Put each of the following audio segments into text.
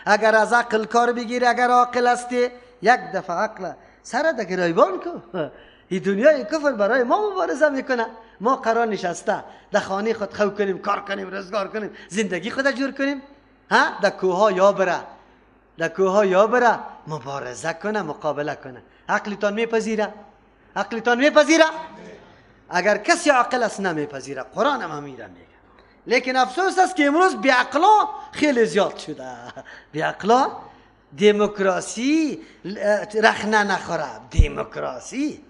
اگر از عقل کار بگیری، اگر عاقل هستی، یک دفعه عقل سر در گریبان کو. این دنیای کفر برای ما مبارزه میکنه. ما قرار نشسته در خانه خود خو کنیم، کار کنیم، روزگار کنیم، زندگی خود جور کنیم. در کوها یا بره، در کوها یا بره مبارزه کنه، مقابله کنه. عقلتان میپذیره؟ عقلتان میپذیره؟ اگر کسی عاقل است نمیپذیره. قرآن هم میره میگه. لیکن افسوس است که امروز بیعقلا خیلی زیاد شده. بیعقلا دموکراسی رخنه نخوره. دموکراسی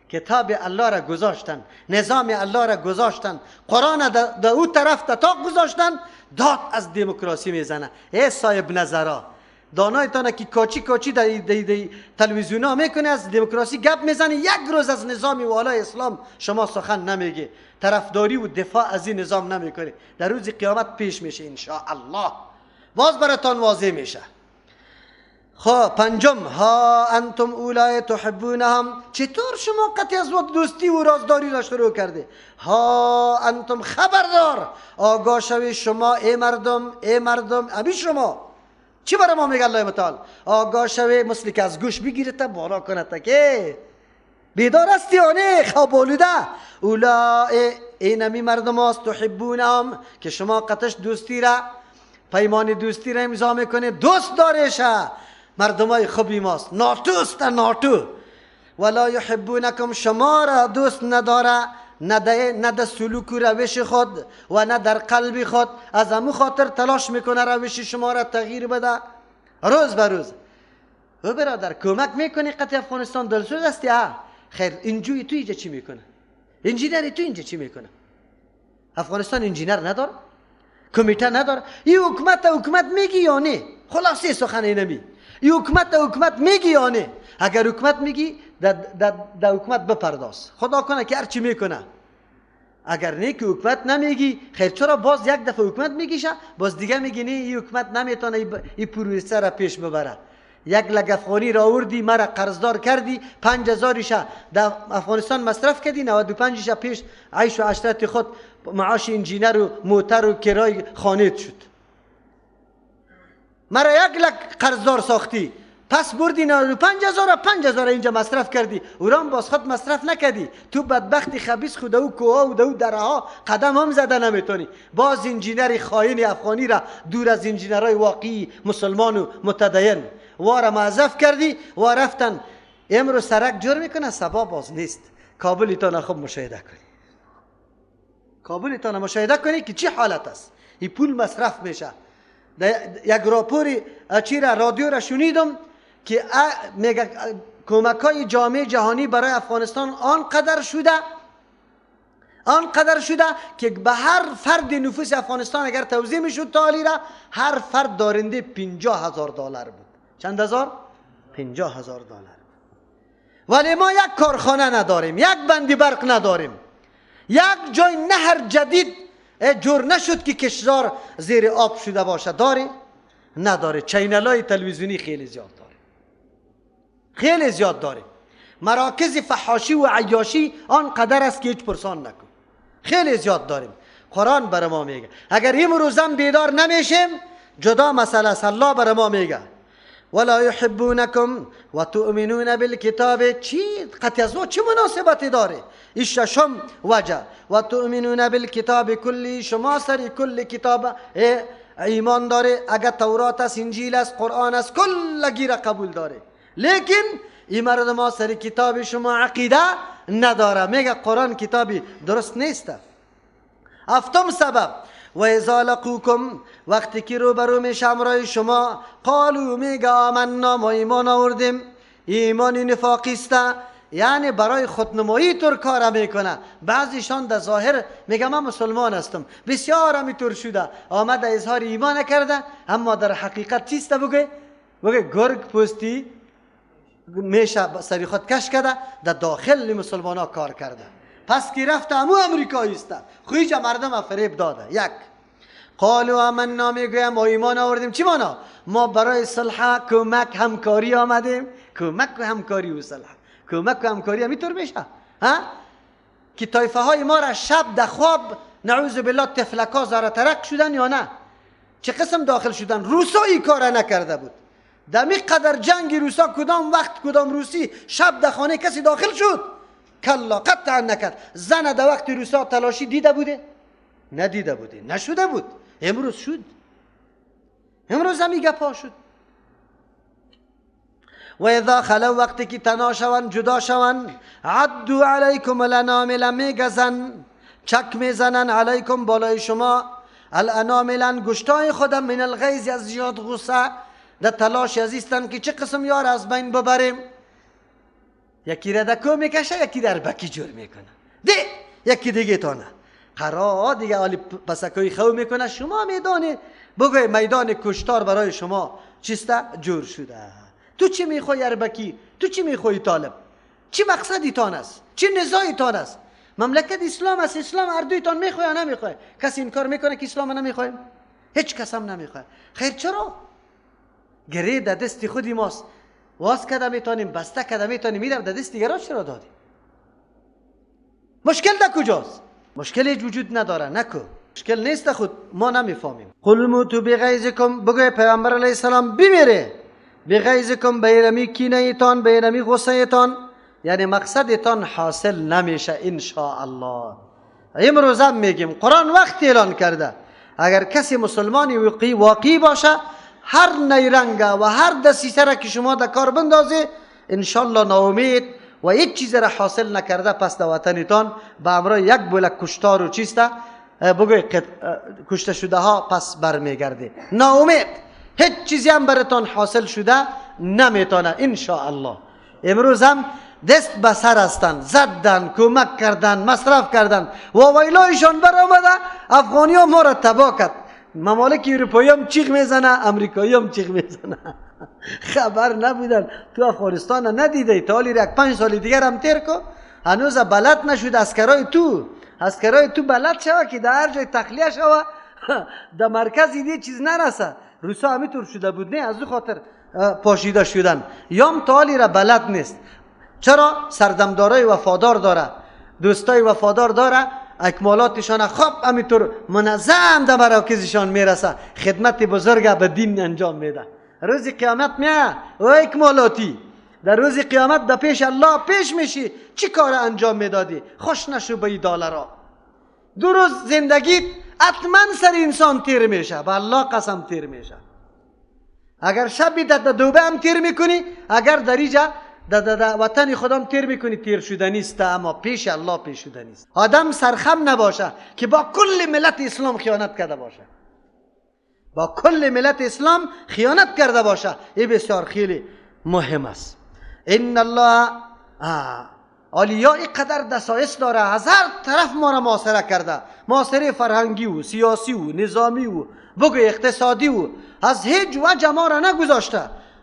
کتاب الله را گذاشتن، نظام الله را گذاشتن، قرآن در او طرف تاق گذاشتن، داد از دموکراسی میزنه. ای صاحب نظرا، دانایتانه که کاچی کاچی در تلویزیون ها میکنه، از دموکراسی گپ میزنه، یک روز از نظام والای اسلام شما سخن نمیگه، طرفداری و دفاع از این نظام نمیکنه. در روز قیامت پیش میشه انشاءالله، باز براتان واضح میشه. خب پنجم، ها انتم اولای تحبونهم، چطور شما قطعی از دوستی و رازداری را شروع کرده؟ ها انتم، خبردار، آگاه شوی شما ای مردم، ای مردم. ابی شما چی برای ما میگه الله متعال؟ آگاه شوی، مثل که از گوش بگیره تا بالا کنه تا که بیدار هستی آنه خواب بولوده. اولای اینمی مردم هاست تحبونهم که شما قطعش دوستی را، پیمان دوستی را امضا میکنه، دوست دارشه. مردم های خوبی ماست، ناتوست، ناتو. ولا یحبونکم، شما را دوست نداره، نه در سلوک و روش خود و نه در قلب خود. از امو خاطر تلاش میکنه روش شما را تغییر بده روز به روز. او برادر کمک میکنی قطع افغانستان دلسوز هستی؟ خیر، انجوی تو اینجا چی میکنه؟ انجینری تو اینجا چی میکنه؟ افغانستان انجینر نداره؟ کمیته نداره؟ این حکومت میگی یا نه؟ خلاصه سخن اینمی، این حکومت میگی یا نه؟ اگر حکومت میگی در حکومت بپرداز، خدا کنه که هرچی میکنه. اگر نه که حکومت نمیگی، خیر چرا باز یک دفعه حکومت میگیشه، باز دیگه میگی نه این حکومت نمیتونه این پروسه را پیش ببره. یک لگ افغانی را آوردی، مرا قرضدار کردی، 5000ش در افغانستان مصرف کردی، 95ش پیش عیش و عشرت خود معاش انجینر و موتر و کرای خانه شد. مرا یک لگ قرضدار ساختی، پس بردی 5000 اینجا مصرف کردی، اورام باز خود مصرف نکردی. تو بدبختی خبیث خود او کوها و دو درها قدم هم زده نمیتونی. باز انجینر خائن افغانی را دور از انجینرهای واقعی مسلمان و متدین واره معذف کردی و رفتن. امروز سرک جور میکنه، سبا باز نیست. کابلتان خوب مشاهده کنی، کابلتان مشاهده کنی که چی حالت است. این پول مصرف میشه. یک راپوری چی را رادیو را شنیدم که میگه کمک های جامعه جهانی برای افغانستان آنقدر شده که به هر فرد نفوس افغانستان اگر توزیع میشد تالی را، هر فرد دارنده $50,000 بود. چند هزار؟ $50,000. ولی ما یک کارخانه نداریم، یک بندی برق نداریم، یک جای نهر جدید جور نشد که کشور زیر آب شده باشه. داره؟ نداره. چینل‌های تلویزیونی خیلی زیاد داره، خیلی زیاد داره. مراکز فحاشی و عیاشی آنقدر است که هیچ پرسان نکن. خیلی زیاد داریم. قرآن بر ما میگه اگر امروز هم بیدار نمیشیم جدا مسئله است. الله بر ما میگه ولا یحبونکم و تؤمنون بالکتاب. چی قطع از چه مناسبتی داره؟ این ششم وجه. و تؤمنون بالکتاب کلی، شما سری کل کتاب ایمان داره. اگر تورات است، انجیل است، قرآن است، کلگی را قبول داره. لیکن این مردم ها سری کتاب شما عقیده نداره. میگه قرآن کتابی درست نیست. هفتم سبب، و اذا لقوکم، وقتی که روبرو میشه امرای شما، قالو، میگه آمنا، ما ایمان آوردیم. ایمان نفاقی است، یعنی برای خودنمایی طور کار میکنه. بعضیشان در ظاهر میگه من مسلمان هستم، بسیار همینطور شده، آمده اظهار ایمان نکرده، اما در حقیقت چیست؟ بگه گرگ پوستی میشه سری خود کش کرده، در داخل مسلمان ها کار کرده. پس که رفته امو امریکایی است، خویجا مردم فریب داده. یک، قالوا آمنا، میگویم ما ایمان آوردیم. چی مانا؟ ما برای صلح، کمک، همکاری آمدیم. کمک و همکاری و صلح، کمک و همکاری همینطور میشه که طایفه های ما را شب در خواب نعوذ بالله تفلکا زره ترک شدن یا نه؟ چه قسم داخل شدن؟ روسا این کار نکرده بود. دمی قدر جنگ روسا کدام وقت کدام روسی شب در خانه کسی داخل شد؟ کلا قطعا نکرد. زن در وقت روسا تلاشی دیده بوده؟ ندیده بوده، نشده بود. امروز شد. امروز هم گپا شد. و اذا خلو وقتی که تنها شوند جدا شوند عدو علیکم الانامل میگزن چک میزنن علیکم بالای شما الانامل انگشتای خودم من الغیظ از زیاد غصه در تلاش ازیستن که چه قسم یار از بین ببریم. یکی را دکو میکشه یکی در بکی جور میکنه ده یکی دیگه تانه قرار دیگه آلی پسکوی خو میکنه. شما میدانی بگوی میدان کشتار برای شما چیسته جور شده. تو چی میخوای اربکی؟ تو چی میخوای طالب؟ چی مقصدی تان است؟ چی نزاعی تان است؟ مملکت اسلام است. اسلام اردوی تان میخوای یا نمیخوای؟ کسی این کار میکنه که اسلام نمیخوای؟ هیچ کس هم نمیخوای. خیر چرا؟ گره در دست خودی ماست. واس کده میتونیم بسته کده میتونیم میرم در دست دیگران چرا دادی؟ مشکل در کجاست؟ مشکل هیچ وجود نداره. نکو مشکل نیست خود ما نمیفهمیم. قل موتو بغیظکم بگوی پیامبر علیه السلام بمیره بغیظکم بیرمی کینه تان بیرمی غصه تان یعنی مقصد تان حاصل نمیشه ان شاء الله. امروز هم میگیم قرآن وقت اعلان کرده اگر کسی مسلمانی واقعی باشه هر نیرنگه و هر دسیسه را که شما در کار بندازی انشالله ناامید و هیچ چیز را حاصل نکرده پس در وطنتان به امرای یک بلک کشتار و چیسته بگوی کشته شده ها پس برمیگرده. ناامید هیچ چیزی هم براتان حاصل شده نمیتونه ان شاء الله. امروز هم دست به سر هستند، زدن، کمک کردن، مصرف کردن و ویلایشان برآمده. افغانی ها ما را تباه کرد. ممالک اروپایی هم چیخ میزنه، امریکایی هم چیخ میزنه. خبر نبودن. تو افغانستان ندیده تا حالی 5 سال دیگر هم تیر کو هنوز بلد نشد اسکرای تو بلد شوه که در هر جای تخلیه شوه در مرکز ایده چیز نرسه. روسا همینطور شده بود نه از او خاطر پاشیده شدن. یام تا حالی را بلد نیست. چرا؟ سردمدارای وفادار داره، دوستای وفادار داره، اکمالاتشان خوب همینطور منظم در مراکزشان میرسه، خدمت بزرگ به دین انجام میده. روز قیامت میاد و اکمالاتی در روز قیامت در پیش الله پیش میشی چی کار انجام میدادی؟ خوش نشو به این دلارا. 2 روز زندگیت حتما سر انسان تیر میشه، به الله قسم تیر میشه. اگر شبی در دوبه هم تیر میکنی، اگر در اینجا در وطن خودم تیر میکنی، تیر شده نیست، اما پیش الله پیش شده نیست. آدم سرخم نباشه که با کل ملت اسلام خیانت کرده باشه، با کل ملت اسلام خیانت کرده باشه. این بسیار خیلی مهم است. ان الله اولیاء قدر دسایس داره، از هر طرف ما را محاصره کرده، محاصره فرهنگی و سیاسی و نظامی و بگو اقتصادی و از هیچ وجه ما را نگذاشته.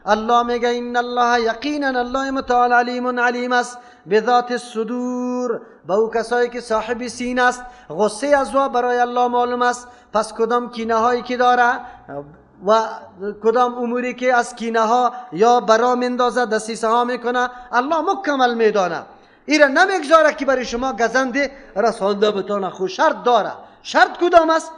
الله میگه ان الله یقینا الله متعال علیم است بذات الصدور، با او کسایی که صاحب سینه است. غصه از او برای الله معلوم است. پس کدام کینه هایی که داره و کدام اموری که از کینه ها یا برا مندازه دسیسه ها میکنه الله مکمل میدانه. ایره نمیگذاره که برای شما گزنده رسانده بتانه. خود شرط داره. شرط کدام است؟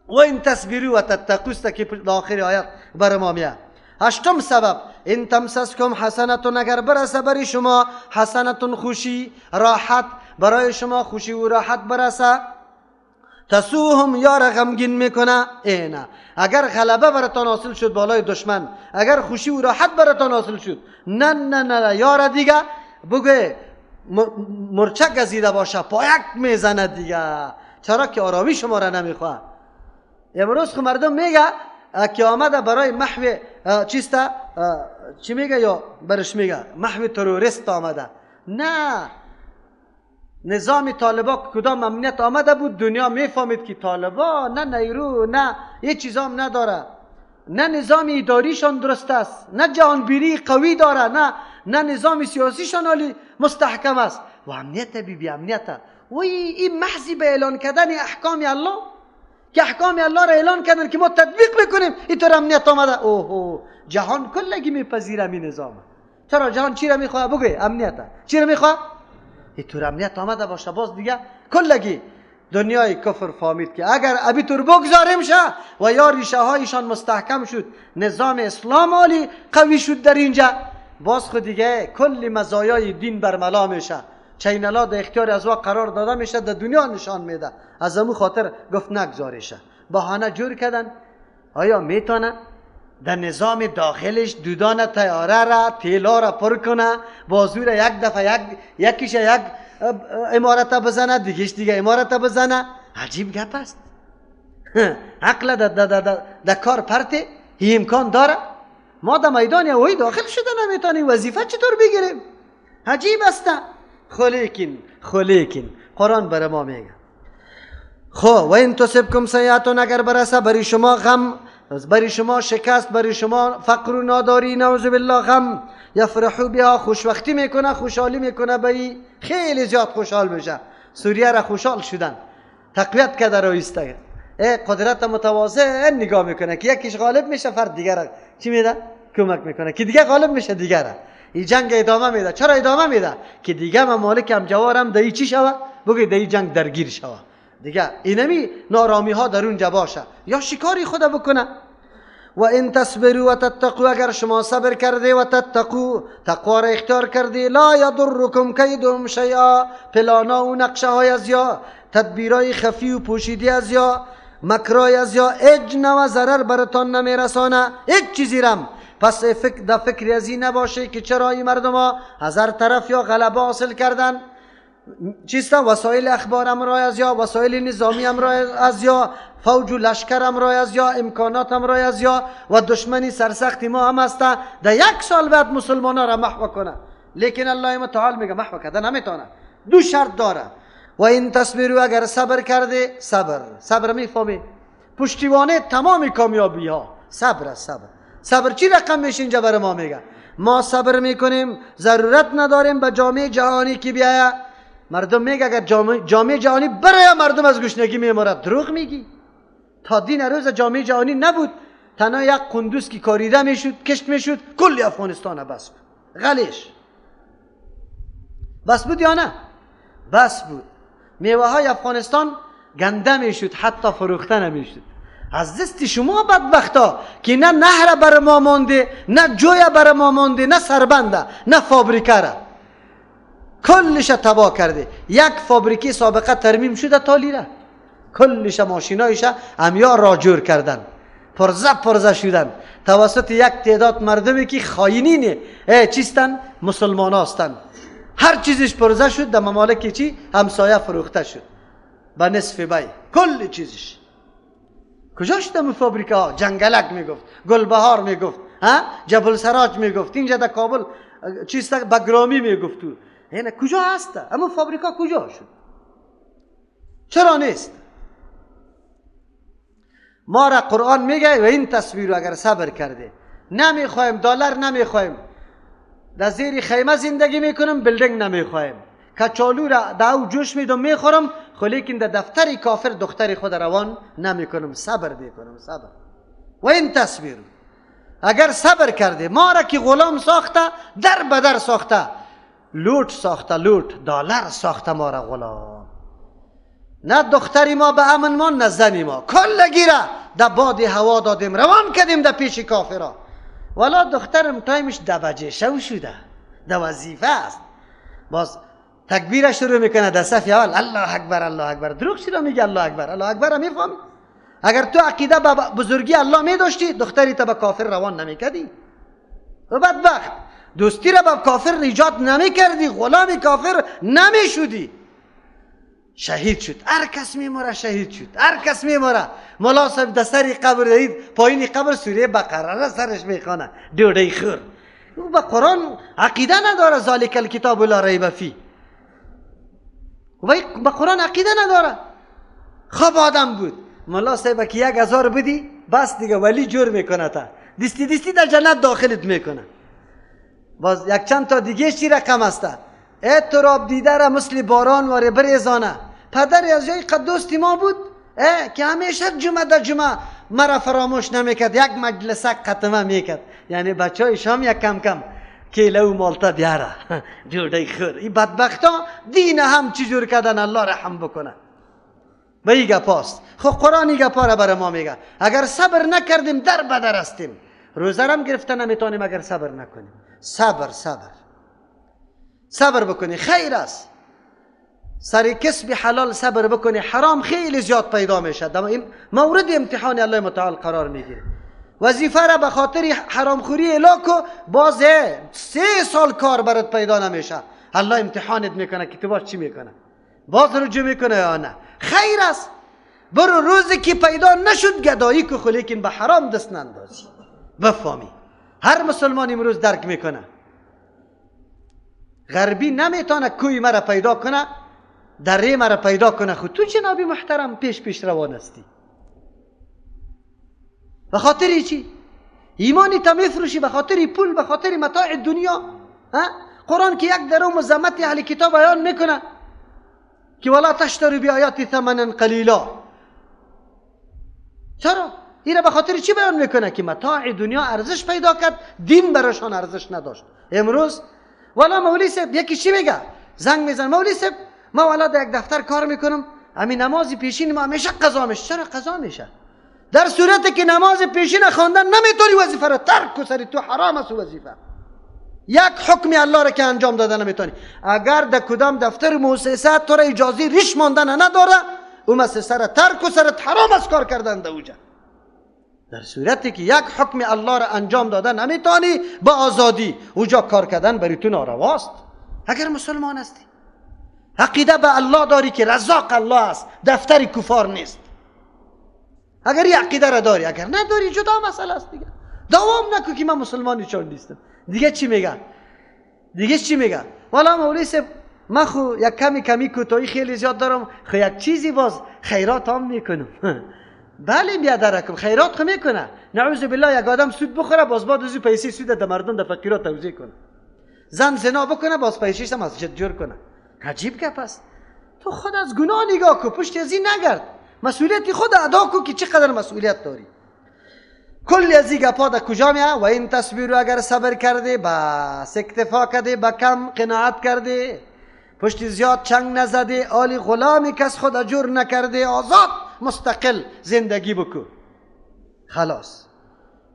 و این تصبیری و تتقوست که آخر آیت بر ما میاد. 8م سبب ان تمسسکم حسنتون، اگر برسه برای شما حسنتون خوشی راحت برای شما خوشی و راحت برسه تسوهم یار غمگین میکنه. اینا اگر غلبه براتان حاصل شد بالای دشمن، اگر خوشی و راحت براتان حاصل شد، نه یار دیگه بگه مرچک گزیده باشه پایک میزنه دیگه. چرا که آرامی شما را نمیخواه. امروز خو مردم میگه که آمده برای محو چیسته چی میگه یا برش میگه محو تروریست آمده. نه، نظام طالبا کدام امنیت آمده بود دنیا میفهمید که طالبا نه نیرو نه یه چیزام نداره، نه نظام اداریشان درست است، نه جهانبینی قوی داره، نه نظام سیاسیشان عالی مستحکم است و امنیت بی امنیت. و این محضی به اعلان کردن احکام الله که احکام الله را اعلان کردن که ما تطبیق میکنیم اینطور امنیت آمده. اوه جهان کلگی میپذیره این نظام. چرا جهان چی را میخواه؟ بگوی امنیت چی را میخواه؟ اینطور امنیت آمده باشه باز دیگه کلگی دنیای کفر فهمید که اگر ابی طور بگذاریم شه و یا ریشه هایشان مستحکم شد، نظام اسلام عالی قوی شد در اینجا، باز خود دیگه کل مزایای دین برملا میشه. چینلا در اختیار از وقت قرار داده میشه، در دنیا نشان میده. از امو خاطر گفت نگذاریشه. بهانه جور کردن. آیا میتونه در نظام داخلش دودان تیاره را تیلا را پر کنه، بازو را یک دفعه یکیش یک امارت بزنه، دیگهش دیگه امارت بزنه؟ عجیب گپ است. عقل در کار پرته این امکان داره؟ ما در میدان اوی داخل شده نمیتونیم وظیفه چطور بگیریم؟ عجیب است. خلیکن قرآن بر ما میگه خو و این تصبکم سیئتون، اگر برسه بری شما غم، بری شما شکست، بری شما فقر و ناداری، نعوذ بالله غم، یفرحو بها، خوشوقتی میکنه، خوشحالی میکنه، به خیلی زیاد خوشحال بشه. سوریه را خوشحال شدن، تقویت کرده رو ایسته، قدرت متواضع نگاه میکنه که یکیش غالب میشه فرد دیگر را چی میده؟ کمک میکنه که دیگه غالب میشه دیگر را. این جنگ ادامه میده. چرا ادامه میده؟ که دیگه ممالک همجوارم دایی چی شوه؟ بگی دایی جنگ درگیر شوه دیگه، اینمی نارامی ها در اونجا باشه یا شکاری خدا بکنه. و این تصبروا و تتقوا، اگر شما صبر کرده و تتقوا، تقوا را اختیار کرده، لا یضرکم کیدهم شیئا، پلانا و نقشه های از یا تدبیرای خفی و پوشیدی از یا مکرای از یا اجن و ضرر براتان نمیرسانه هیچ چیزی رم. پس در فکر از این نباشه که چرا این مردم ها از هر طرف یا غلبه حاصل کردن، چیستا وسایل اخبار امرای از یا وسایل نظامی امرای از یا فوج و لشکر امرای از یا امکانات امرای از یا و دشمنی سرسختی ما هم هسته. در یک سال بعد مسلمان ها را محو کنه، لیکن الله متعال میگه محو کرده نمیتونه. دو شرط داره. و این تصبروا، اگر صبر کرده، صبر میفهمی پشتیبانه تمام کامیابی ها. صبر چی رقم میشه اینجا برای ما میگه؟ ما صبر میکنیم، ضرورت نداریم به جامعه جهانی که بیاید. مردم میگه اگر جامعه جهانی برای مردم از گشنگی میمارد، دروغ میگی. تا دین روز جامعه جهانی نبود، تنها یک قندوز که کاریده میشد، کشت میشد، کلی افغانستان بس بود. غلیش بس بود یا نه؟ بس بود. میوه های افغانستان گنده میشد، حتی فروخته نمیشد. از دست شما بدبختا که نه نهر بر ما مانده، نه جوی بر ما مانده، نه سربنده، نه فابریکه را کلش تباه کرده. یک فابریکه سابقه ترمیم شده تالی را، کلش ماشینایش امیار را جور کردن، پرزه شدن توسط یک تعداد مردمی که خاینین چیستن؟ مسلمان هستن. هر چیزش پرزه شد، در ممالک چی؟ همسایه فروخته شد به نصف بی، کل چیزش. کجا شدم فابریکه ها؟ جنگلک میگفت، گلبهار میگفت، جبل سراج میگفت، اینجا در کابل چیست؟ بگرامی میگفت. تو اینه کجا هست؟ اما فابریکه کجا شد؟ چرا نیست؟ ما را قرآن میگه و این تصویر اگر صبر کرده، نمیخوایم دلار، نمیخوایم در زیر خیمه زندگی میکنم، بلدنگ نمیخوایم، کچالو را داو جوش میدم میخورم، خو لیکن در دفتر کافر دختر خود روان نمیکنم، صبر میکنم. صبر و این تصویر اگر صبر کرده، ما را که غلام ساخته، در بدر ساخته، لوٹ ساخته، لوٹ دلار ساخته ما را غلام. نه دختری ما به امن ما، نه زنی ما، کلگی را در باد هوا دادیم، روان کردیم در پیش کافرها. والا دخترم تایمش 2 بجه شو شده، در وظیفه است، باز تکبیر شروع میکنه در صف اول، الله اکبر الله اکبر. دروغ چرا میگه الله اکبر؟ الله اکبر میفهمی؟ اگر تو عقیده به بزرگی الله میداشتی، دختری تا به کافر روان نمیکردی. و بدبخت دوستی را به کافر ایجاد نمیکردی، غلام کافر نمیشدی. شهید شد، هر کس میموره شهید شد، هر کس میموره. مولا صاحب در سر قبر دید، پایین قبر سوره بقره را سرش میخوانه، ډوډۍ خور. او به قرآن عقیده نداره، ذالک الکتاب لا ریب فیه. وای به قرآن عقیده نداره. خوب آدم بود. مولا صاحب که 1000 بدی بس دیگه ولی جور میکنه، تا دستی در جنت داخلت میکنه. باز یک چند تا دیگه چی رقم است؟ اعتراب دیده را مثل باران واره بریزانه. پدر از جای قد دوستی ما بود که همیشه جمعه در جمعه مرا فراموش نمیکرد، یک مجلسه ختمه میکرد. یعنی بچه های شام یک کم کم کیله و مالتا بیاره ډوډۍ خور. این بدبختا دین هم چجور کردن، الله رحم بکنه. به این گپاست. خب قرآن این گپا را برای ما میگه اگر صبر نکردیم در بدر هستیم. روزه هم گرفته نمیتونیم اگر صبر نکنیم. صبر بکنی خیر است. سر کسب حلال صبر بکنی، حرام خیلی زیاد پیدا میشه. این مورد امتحان الله متعال قرار میگیره. وظیفه را به خاطر حرام خوری الاکو باز 3 سال کار برات پیدا نمیشه. الله امتحانت میکنه که تو باز چی میکنه، باز رجوع میکنه یا نه. خیر است. برو روزی که پیدا نشد گدایی که خو، لیکن به حرام دست نندازی. بفهمی هر مسلمان امروز درک میکنه غربی نمیتونه کوی مرا پیدا کنه، دره مرا پیدا کنه. خود تو جنابی محترم پیش روان هستی. به خاطر چی؟ ایمانی تا میفروشی به خاطر پول، به خاطر متاع دنیا. قرآن که یک درو مذمت اهل کتاب بیان میکنه که ولا تشتروا بآیات ثمنا قلیلا. چرا؟ این به خاطر چی بیان میکنه؟ که متاع دنیا ارزش پیدا کرد، دین براشان ارزش نداشت. امروز والا مولوی صاحب یکی چی میگه؟ زنگ میزن مولوی صاحب ما والا در یک دفتر کار میکنم، همین نماز پیشین ما همیشه قضا میشه. چرا قضا میشه؟ در صورتی که نماز پیشین خواندن نمیتونی وظیفه را ترک کنی، سری تو حرام است وظیفه. یک حکم الله را که انجام دادن نمیتونی. اگر در کدام دفتر مؤسسه تو را اجازه ریش ماندن نداره، اون مؤسسه را ترک کنی، سرت حرام است کار کردن در اوجا. در صورتی که یک حکم الله را انجام دادن نمیتونی، با آزادی اوجا کار کردن برای تو نارواست. اگر مسلمان هستی عقیده به الله داری که رزاق الله است، دفتر کفار نیست. اگر این عقیده را داری، اگر نداری جدا مسئله است دیگه. دوام نکن که من مسلمانی چون نیستم. دیگه چی میگه؟ والا مولوی صاحب من خو یک کمی کوتاهی خیلی زیاد دارم، خو یک چیزی باز خیرات هم میکنم. بله بیادرکم خیرات خو میکنه. نعوذ بالله یک آدم سود بخوره باز بعد از پیسه سود در مردم در فقیرات توزیع کنه. زن زنا بکنه باز پیسه‌ش مسجد جور کنه. عجیب گپ است. تو خود از گناه نگاه کن، پشت از این نگرد. مسئولیت خود ادا کن که چقدر مسئولیت داری. کل از این گپا در کجا میاد؟ و این تصویر اگر صبر کرده بس اکتفا کرده، با کم قناعت کرده، پشت زیاد چنگ نزده، آلی غلامی کس خود اجور نکرده، آزاد مستقل زندگی بکن. خلاص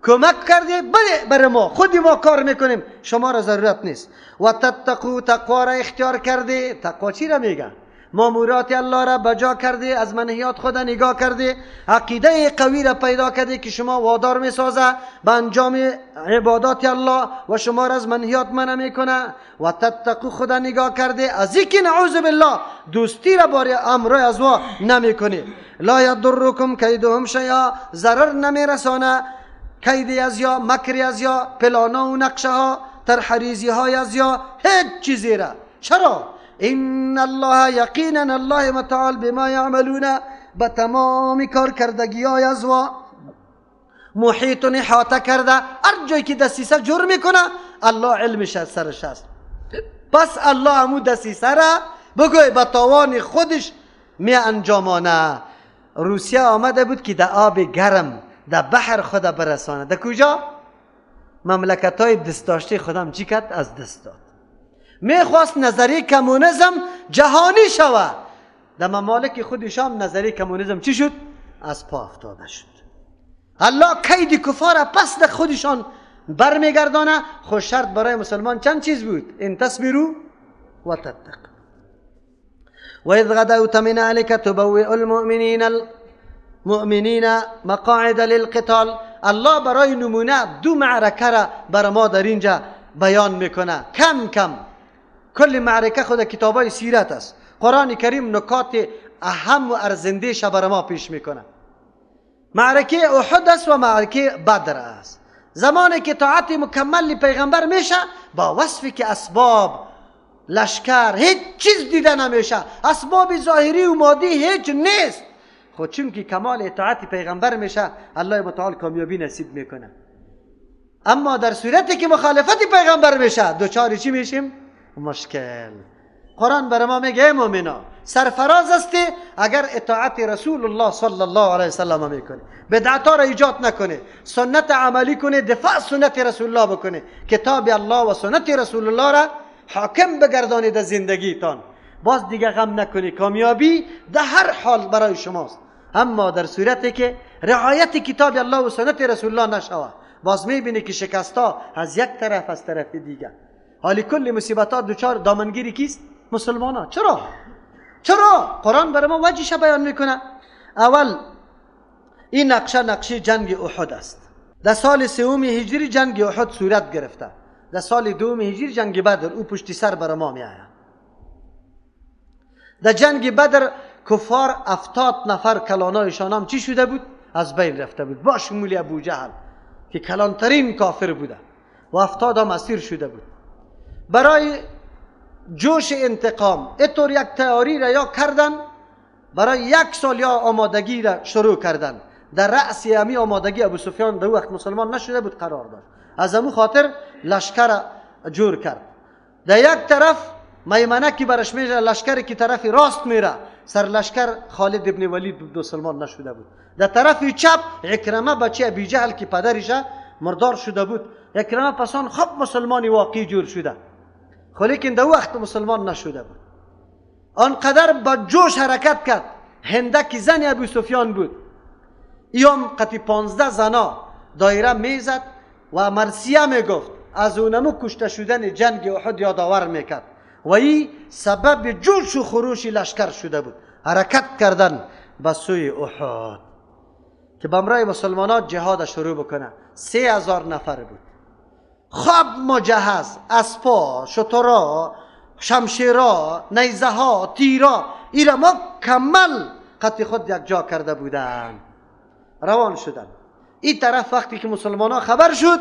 کمک کرده بره ما، خودی ما کار میکنیم، شما را ضرورت نیست. و تتقو تقوا را اختیار کرده. تقوا چی را میگه؟ مامورات الله را بجا کرده، از منهیات خود نگاه کرده، عقیده قوی را پیدا کرده که شما وادار میسازه به انجام عبادات الله و شما را از منهیات منع میکنه. و تتقو خود نگاه کرده، از اینکه نعوذ بالله دوستی را باری امرای از ما نمیکنه. لا یضرکم کیدهم شیئا، ضرر نمیرسانه کیدی از یا مکری از یا پلانا و نقشه ها ترحریزی های از یا هیچ چیزی را. چرا؟ ان الله یقینا الله متعال بما یعملون، به تمام کار کردگی های از و محیط و احاطه کرده. هر جایی که دسیسه جور میکنه الله علمش سرش است. پس الله همون دسیسه را بگوی به تاوان خودش می انجامانه. روسیه آمده بود که در آب گرم در بحر خود برسانه. در کجا؟ مملکت های دست داشته خودم چی کرد؟ از دست داد. میخواست نظریه کمونیسم جهانی شود. در ممالک خودشام نظریه کمونیسم چی شد؟ از پا افتاده شد. الله کید کفار پس در خودشان برمیگردانه. خود شرط برای مسلمان چند چیز بود؟ ان تصبروا و تتقوا. و اذ غدوت من اهلک تبوئ المؤمنین مقاعد للقتال. الله برای نمونه 2 معرکه را برای ما در اینجا بیان میکنه. کم کل معرکه خود کتابای سیرت است. قرآن کریم نکات اهم و ارزنده ش برای ما پیش میکنه. معرکه احد است و معرکه بدر است. زمانی که طاعت مکمل پیغمبر میشه، با وصفی که اسباب لشکر هیچ چیز دیده نمیشه، اسباب ظاهری و مادی هیچ نیست. خود چون که کمال اطاعت پیغمبر میشه الله متعال کامیابی نصیب میکنه. اما در صورتی که مخالفت پیغمبر میشه دوچار چی میشیم؟ مشکل. قرآن برای ما میگه مؤمنا سرفراز هستی اگر اطاعت رسول الله صلی الله علیه وسلم میکنه، بدعت را ایجاد نکنه، سنت عملی کنه، دفاع سنت رسول الله بکنه، کتاب الله و سنت رسول الله را حاکم بگردانید در زندگیتان. باز دیگه غم نکنی، کامیابی در هر حال برای شماست. اما در صورتی که رعایت کتاب الله و سنت رسول الله نشود، باز میبینی که شکستا از یک طرف از طرف دیگه. حالی کل مصیبتات دوچار دامنگیری کیست؟ مسلمان ها. چرا؟ قرآن برای ما وجهش بیان میکنه. اول این نقشه جنگ احد است. در سال 3 هجری جنگ احد صورت گرفته. در سال 2 هجری جنگ بدر او پشت سر برای ما میآید. در جنگ بدر کفار 70 نفر کلانایشان هم چی شده بود؟ از بین رفته بود، با شمول ابو جهل که کلانترین کافر بوده و 70 هم اسیر شده بود. برای جوش انتقام اینطور یک تیاری را یا کردن، برای 1 سال یا آمادگی را شروع کردن. در رأس همی آمادگی ابو سفیان در وقت مسلمان نشده بود قرار داشت، از همون خاطر لشکر جور کرد. در یک طرف میمنه که برش میره لشکر که طرف راست میره، سر لشکر خالد ابن ولید بود، مسلمان نشده بود. در طرف چپ عکرمه بچه ابی جهل که پدرش مردار شده بود. عکرمه پسان خب مسلمانی واقعی جور شده، لیکن در وقت مسلمان نشده بود. آنقدر با جوش حرکت کرد. هندک زن ابو سفیان بود، ایام قطی 15 زنا دایره میزد و مرسیه میگفت، از اونمو کشته شدن جنگ احد یادآور میکرد و این سبب جوش و خروش لشکر شده بود. حرکت کردن به سوی احد که بمرای مسلمانات جهاد شروع بکنه. 3000 نفر بود، خواب مجهز، اسپا، شترا، شمشیرا، نیزه ها، تیرا، ایرا ما کمل قطع خود یک جا کرده بودن. روان شدن. این طرف وقتی که مسلمان ها خبر شد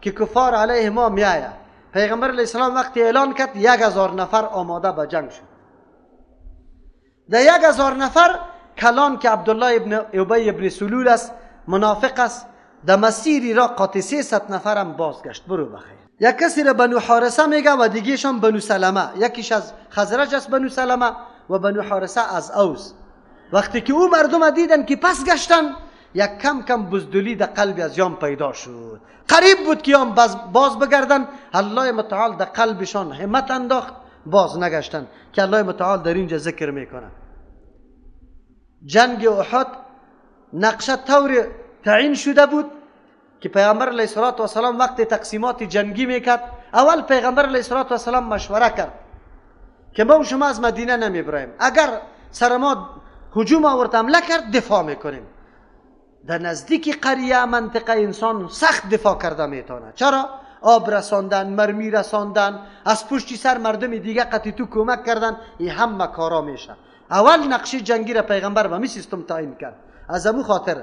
که کفار علیه ما میآید، پیغمبر علیه السلام وقتی اعلان کرد 1000 نفر آماده به جنگ شد. در 1000 نفر کلان که عبدالله ابن ابی ابن سلول است، منافق است، در مسیری را قاطع 300 نفر هم بازگشت. برو بخیر. یک کسی را بنو حارثه میگه و دیگهشان بنو سلمه، یکیش از خزرج است بنو سلمه و بنو حارثه از اوس. وقتی که او مردم دیدن که پس گشتن، یک کم کم بزدلی در قلب از یام پیدا شد. قریب بود که یام باز بگردن، الله متعال در قلبشان همت انداخت، باز نگشتن که الله متعال در اینجا ذکر میکنه. جنگ احد نقشه طور تعیین شده بود که پیغمبر علیه السلام وقت تقسیمات جنگی میکرد، اول پیغمبر علیه السلام مشوره کرد که ما و شما از مدینه نمیبرایم، اگر سر ما هجوم آورد حمله کرد دفاع میکنیم. در نزدیک قریه منطقه انسان سخت دفاع کرده میتونه. چرا؟ آب رساندن، مرمی رساندن، از پشت سر مردم دیگه قطعی تو کمک کردن، این همه کارا میشه. اول نقشه جنگی را پیغمبر به می سیستم تعیین کرد. از امو خاطر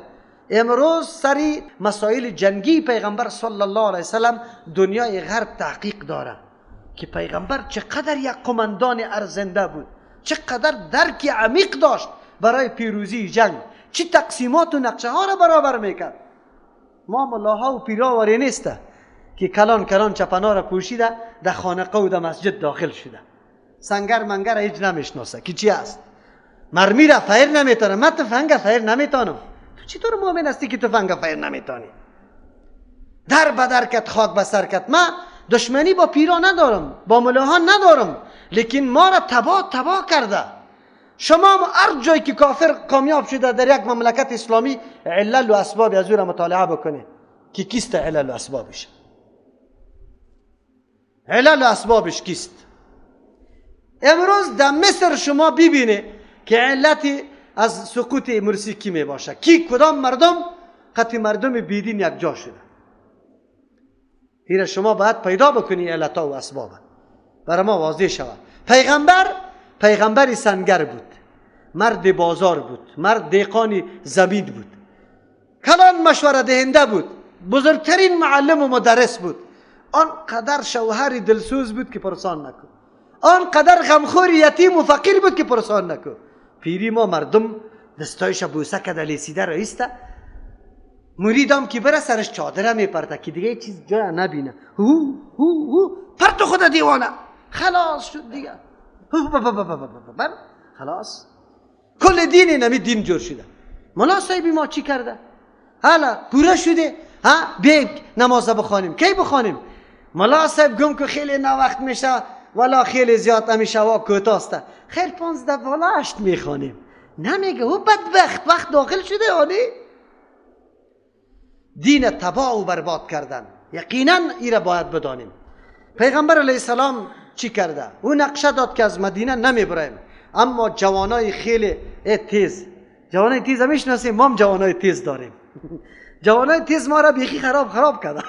امروز سری مسائل جنگی پیغمبر صلی الله علیه وسلم دنیای غرب تحقیق داره که پیغمبر چقدر یک قماندان ارزنده بود، چقدر درک عمیق داشت برای پیروزی جنگ، چه تقسیمات و نقشه ها را برابر میکرد. ما ملاها و پیراوری نیسته که کلان چپنا را پوشیده در خانقه و در مسجد داخل شده، سنگر منگر هیچ نمیشناسه که چی است، مرمی را فیر نمیتونه. من تفنگ فیر نمیتونم. تو چطور مؤمن هستی که تفنگ فیر نمیتونی؟ در بدر کت خاک بسر کت. من دشمنی با پیرا ندارم، با ملاها ندارم، لیکن ما را تباه کرده. شما هر جایی که کافر کامیاب شده در یک مملکت اسلامی، علل و اسباب از او را مطالعه بکنه که کیست علل و اسبابش. علل و اسبابش کیست؟ امروز در مصر شما ببینه که علت از سقوط مرسی کی می باشه؟ کی کدام مردم؟ قطعی مردم بیدین یک جا شده. این شما باید پیدا بکنی علتا و اسباب برای ما واضح شود. پیغمبر سنگر بود، مرد بازار بود، مرد دیقان زمین بود، کلان مشوره دهنده بود، بزرگترین معلم و مدرس بود. آنقدر شوهر دلسوز بود که پرسان نکن، آنقدر غمخور یتیم و فقیر بود که پرسان نکن. پیری ما مردم دستایش بوسه کده لیسیده رایسته، مریدم که بره سرش چادره میپرده که دیگه چیز جا نبینه. پرتو خود دیوانه، خلاص شد دیگه. خلاص کل دین نمی دین جور شده. مولا صاحبی ما چی کرده؟ حالا پوره شده، بیگ نماز بخوانیم. کی بخوانیم؟ مولا صاحب گم که خیلی نه وقت میشه، ولا خیلی زیاد همیشه وا کوتاست. خیر 15 بالا 8 میخوانیم. نمیگه او بدبخت وقت داخل شده آنی دین تباه و برباد کردن. یقینا ایره باید بدانیم. پیغمبر علیه السلام چی کرده؟ او نقشه داد که از مدینه نمیبرایم، اما جوانای خیلی تیز، جوانای تیز میشناسیم، ما هم جوانای تیز داریم. جوانای تیز ما را بیخی خراب کرده.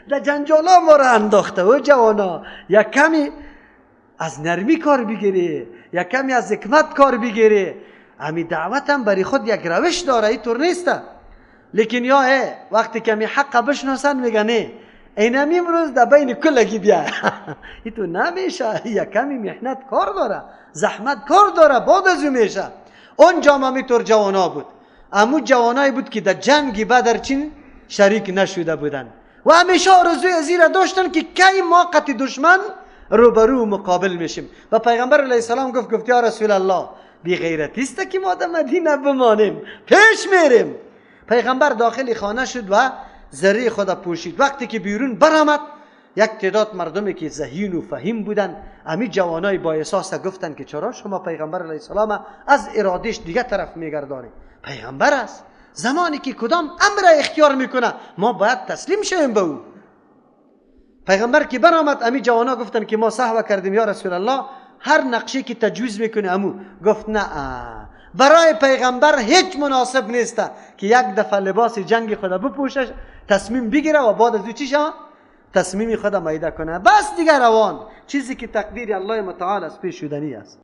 در جنجالا ما را انداخته. و جوانا یک کمی از نرمی کار بگیری، یک کمی از حکمت کار بگیری. امی دعوت هم برای خود یک روش داره، اینطور نیسته. لیکن یا وقتی کمی حق بشناسن میگن نه اینم امروز در بین کلگی بیا. این تو نمیشه. یک کمی محنت کار داره، زحمت کار داره، بعد از اون میشه. اونجا هم اینطور جوانا بود. امو جوانایی بود که در جنگ بدر چین شریک نشده بودن و همیشه آرزوی ازیره داشتن که کی ما قط دشمن روبرو مقابل میشیم. و پیغمبر علیه السلام گفت یا رسول الله بی غیرتی است که ما در مدینه بمانیم، پیش میریم. پیغمبر داخل خانه شد و زری خود پوشید. وقتی که بیرون برآمد یک تعداد مردمی که ذهین و فهیم بودن، امی جوانای با احساس گفتن که چرا شما پیغمبر علیه السلام از ارادش دیگه طرف میگردانی؟ پیغمبر است، زمانی که کدام امر اختیار میکنه ما باید تسلیم شویم به او. پیغمبر که برآمد امی جوانا گفتن که ما سهو کردیم یا رسول الله، هر نقشی که تجویز میکنه امو. گفت نه، برای پیغمبر هیچ مناسب نیست که یک دفعه لباس جنگ خود بپوشه، تصمیم بگیره و بعد از او چی شود؟ تصمیم خود مایده کنه. بس دیگر روان. چیزی که تقدیر الله متعال است پیش شدنی است.